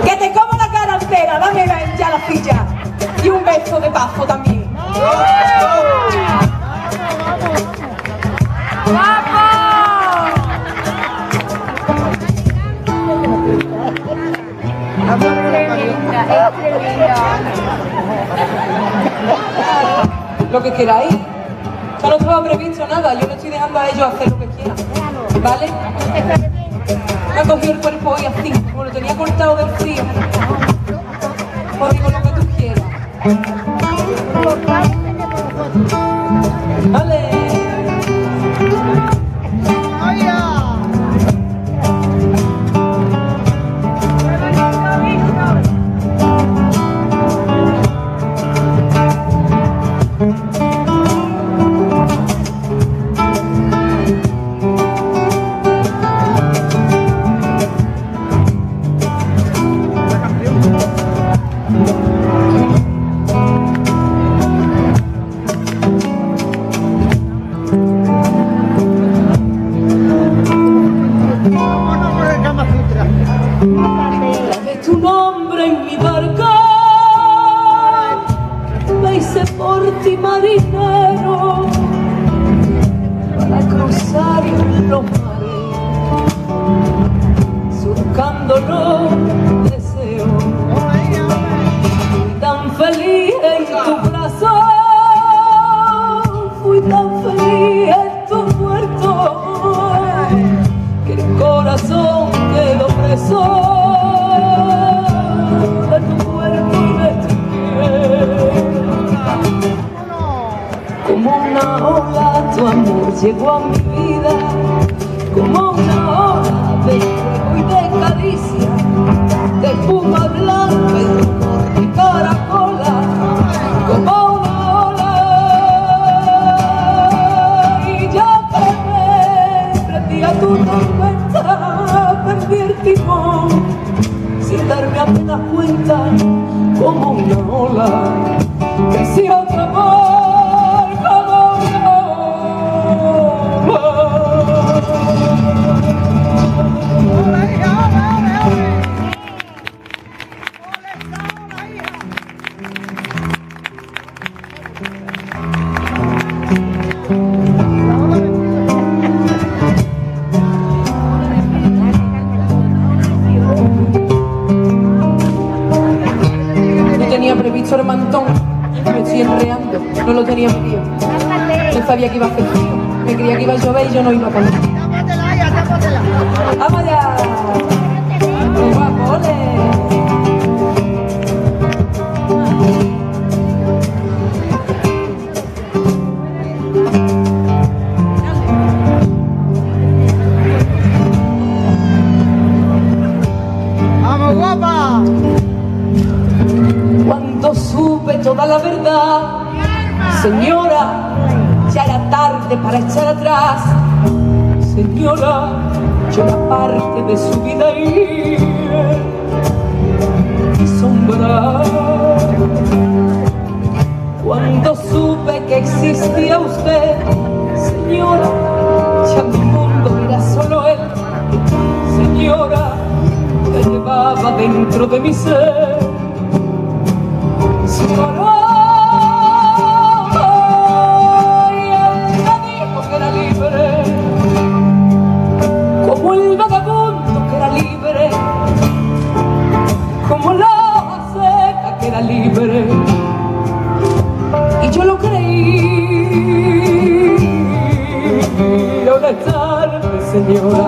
Que te como la cara entera, dame ya la silla. Y un beso de paso también. Lo que queráis. Ya no estaba previsto nada, yo no estoy dejando a ellos hacer lo que quieran. ¿Vale? Me ha cogido el cuerpo hoy así, como lo tenía cortado del frío. Os digo lo que tú quieras. Vale. Tu nombre en mi barca, me hice por ti marinero para cruzar los mares, surcando los deseos. Fui tan feliz en tu brazo, fui tan feliz en tu puerto, que el corazón quedó preso de tu cuerpo y de tu piel. Como una ola tu amor llegó a mi vida, como una ola de fuego y de caricia, de espuma blanca y rumor de caracola, como una ola. Y ya que me prendí a tu tormenta, perdí el timón sin darme apenas cuenta, como una ola que si otro amor, como una ola. Previsto el mantón, me estoy enreando, no lo tenía medido. Yo sabía que iba a hacer frío, me creía que iba a llover y yo no iba a poner. ¡Vamos allá! ¡Qué guapo, ole! ¡Vamos, guapa! Cuando supe toda la verdad, señora, ya era tarde para echar atrás. Señora, yo era parte de su vida y sombra. Cuando supe que existía usted, señora, ya mi mundo era solo él. Señora, me llevaba dentro de mi ser su color, y él me dijo que era libre, como el vagabundo que era libre, como la hoja seca que era libre, y yo lo creí. Ahora es tarde, señora,